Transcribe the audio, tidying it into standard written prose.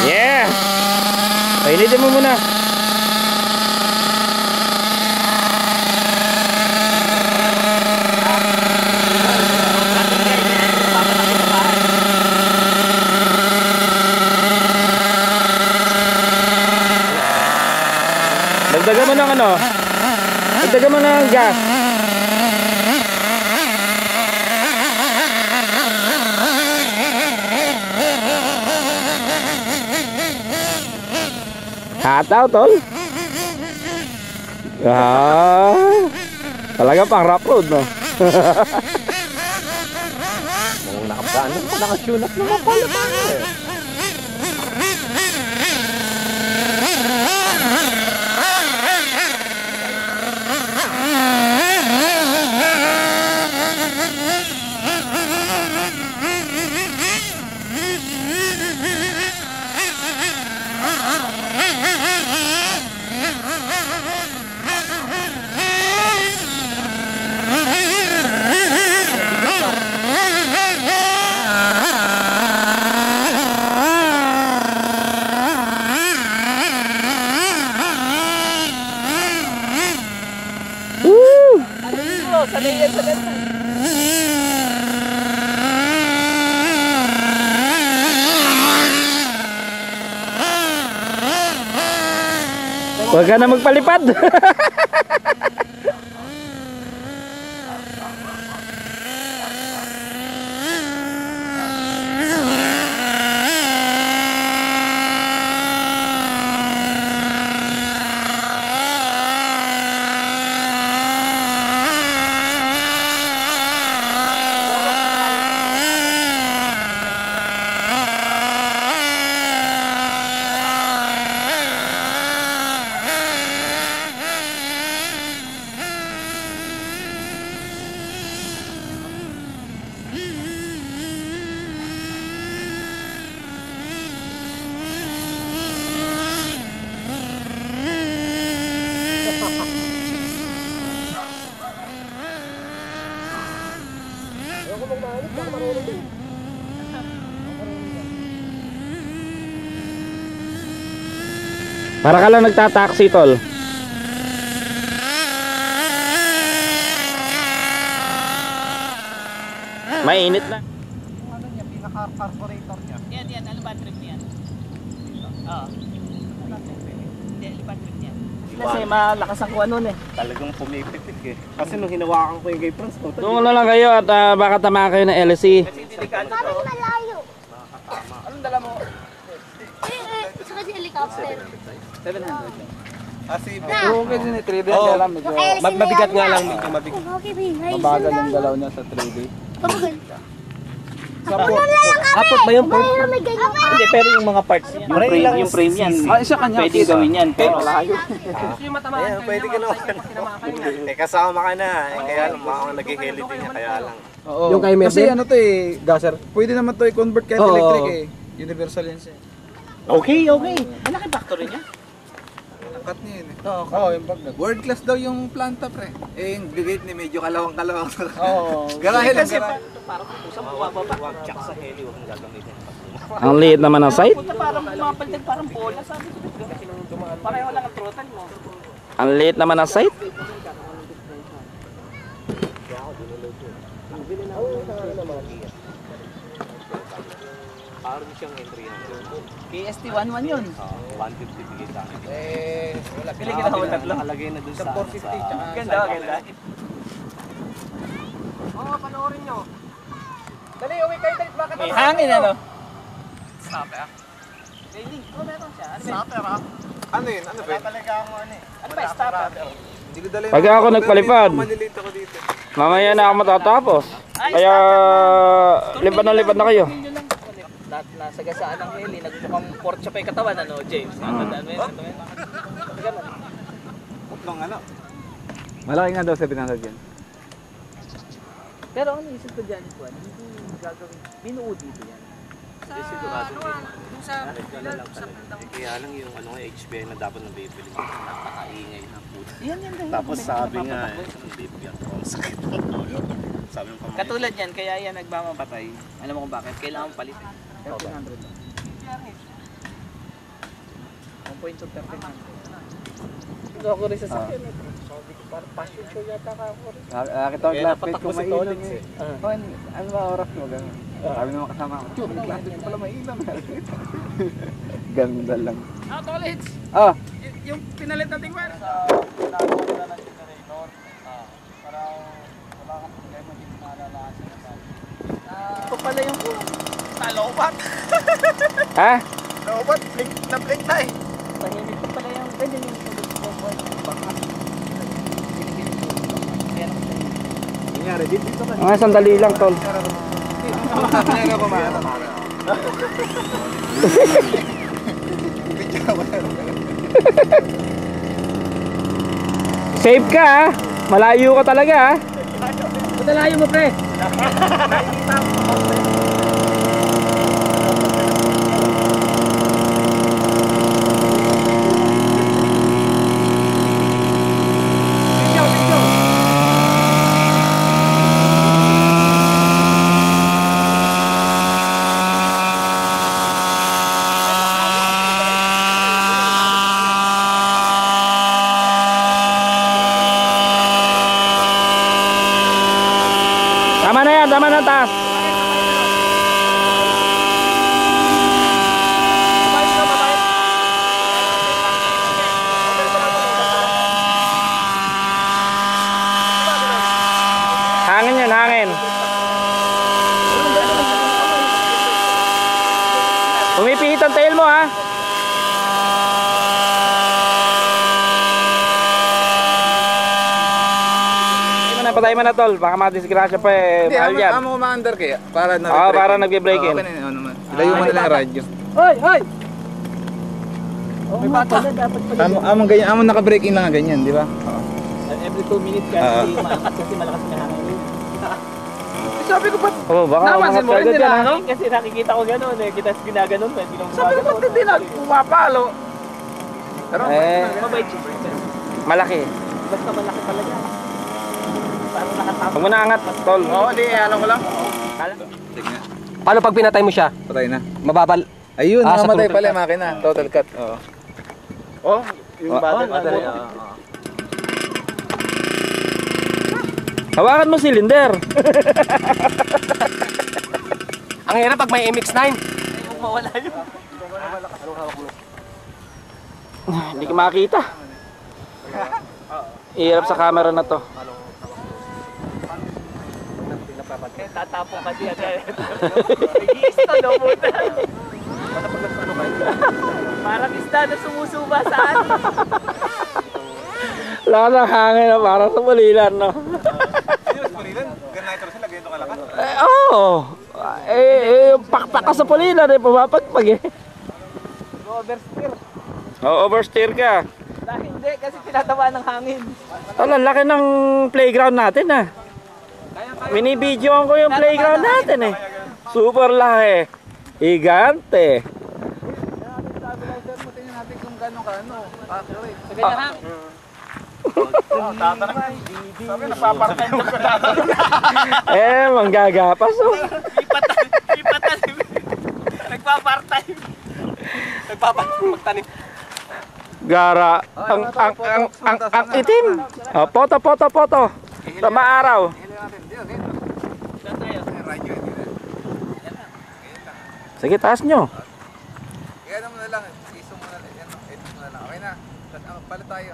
Yeah! Painitin mo muna. Dagdagan mo ng ano? Dagdagan mo ng gas. Hataw, tol. Talaga pang rough road, no? Kung nakapaan, nakasyonak naman pala tayo eh. Huwag ka na magpalipad. Para ka lang nagtataksi, tol. Mainit na. Ano niya, pinaka-carburetor niya? Yan, ano ba trip niyan? Oo. Ano ba trip niyan? Kasi malakas ang kuha nun eh. Talagang pumipitik eh. Kasi nung hinawakan ko yung kay Franz, Doon na lang kayo at baka tamaan kayo ng LSE. Kasi delikado to. Parang malayo. Anong dala mo? Saka si helicopter. 700. kasi Okay din eh, 3D Oo. lang medyo mabigat nga lang, medyo mabigat. Okay, mabagal yung galaw niya sa 3D. Apot ba yung port? May ganyan. Hindi, pero yung mga parts niya. Yung frame yan. Isa kanya. Pwede gawin yan. Pero malayo. Ayan, pwede ka naman. Eh kasama ka na, eh kaya lang makakang nag-heli din niya, kaya lang. Oo. Yung kay Merde? Kasi ano to eh, gasser. Pwede naman to i-convert kahit Oo. electric eh. Universal yan siya. okay. Ang laki factory niya. Cut niya yun eh. Oo, yung bagdad. World class daw yung planta pre. Eh, yung gate ni medyo kalawang-kalawang. Oo. Garahe lang, garahe. Parang pusang bumababa. Huwag tsak sa heli, huwag mong gagamitin. Ang liit naman ng site. Punta parang mapalitan parang bola. Sabi ko, pareho lang ang throttle mo. Ang liit naman ng site. Parang siyang entry yan. KST 11 yun. 150 bigay sa akin. Eh, wala. Pili kita ako tatlo. Nakalagay na dun sa 450 tsaka. Ganda. Oo, panoorin nyo. Dali, uwi kayo tayo. Bakit May hangin ano? Snapper? Railing. Meron siya. Snapper ha? Ano yun? Ano ba yun? Talaga ako ano eh. Ano ba stopper? Hindi ko dala yung... Pag ako nagpalipad, Malilito ko dito. mamaya na ako matatapos. Kaya lipad na kayo. Nasa gasaan ng heli, nagmukhang pork chop yung katawan, ano, James? Natandaan mo yun? Ganun. Putlong ano? Malaki nga daw 700 yan. Pero ano isip ko dyan, Juan? Hindi gagawin. Binuo dito yan. Hindi sigurado din. Kaya lang yung ano nga HBI na dapat nang bibili ko, napakaingay na po. Yan. Tapos sabi nga, hindi bigyan ko ang sakit. sabi ng pamangkin. Katulad yan, kaya yan nagmamapatay. Alam mo kung bakit? Kailangan palitin. 1300 lang. 1.2 1300. Ako rin sa sakyan. Passion show yata ka ako rin. Nakakita ko glass plate kung mainam eh. Ano ba oras mo? Ganun. Sabi naman kasama ko, Chur, glass plate ko pala mainam. Ganda lang. Tolits! Ah! Yung pinalit nating wire. Ito pala yung talobat. Ha? Talobat, blink na eh. Tahimik ko pala yung ganyan yung tubig ko. Nangyari, dito ka. Mga sandali lang, tol. Nangyari ba mga Safe ka, ha? Malayo ka talaga, ha? Ba't layo mo, pre? Tama na yan, tama na taas. Hangin yan, hangin. Pumipihit ang tail mo, ha? Patay mo na, tol, baka madisgrasya pa eh. Hindi, Mahal yan. amo ma-under kaya. Para na Oo, para nagbe-break in. Okay na yun naman. Ilayo mo na lang ang radyo. Hoy! Hoy! May bata. Among ganyan, among naka-break in lang nga ganyan, di ba? Every 2 minutes kasi malakas may hangin. Sabi ko ba't Oo, baka Napansin mo rin agad nila, yan, ha? ano? Kasi nakikita ko gano'n eh. Kita ginaganon, hindi lang sabi ko ba't hindi na pumapalo? Pero mabait siya. Malaki. Basta malaki talaga. Parang nakatapos. Huwag mo na angat, tol. Oo, di, ano ko lang. Tignan. Paano pag pinatay mo siya? Patay na. Mababal. Ayun, Ah, sa nakamatay total pala yung makina. Total cut. Oo. Oh, yung battery. Hawakan mo cylinder. Ang hirap pag may MX-9. Mawala yun. Hindi ka makakita. Ihirap sa camera na to. Tatapong kasi agad. Nag-iista daw muna. Parang isda na sumusuba sa atin. Lakas ng hangin na parang sa pulilan, no? Serious, pulilan? Ganito sila, ganito kalakas. Oo. Yung pakpak ka sa pulilan, pumapagpag eh. Oversteer. Oo, oversteer ka. Dahil hindi, kasi tinatamaan ng hangin. Tol, ang laki ng playground natin, ha? Minibidyoan ko yung playground natin, eh. Super laki. Higante. Stabilizer mo, tingnan natin kung gano'n ka, ano. Accurate. Sa ganyan hang. Sabi, nagpapartay mo ka dito. Manggagapas, oh. Ipatan. Nagpapartay. Magtanim. Gara. Ang itim. Oh, poto. Tama araw. Saan tayo? Radyo, hindi na. Sige, taas nyo. Kaya mo na lang, iso mo na lang, edit mo na lang. Okay na, pala tayo.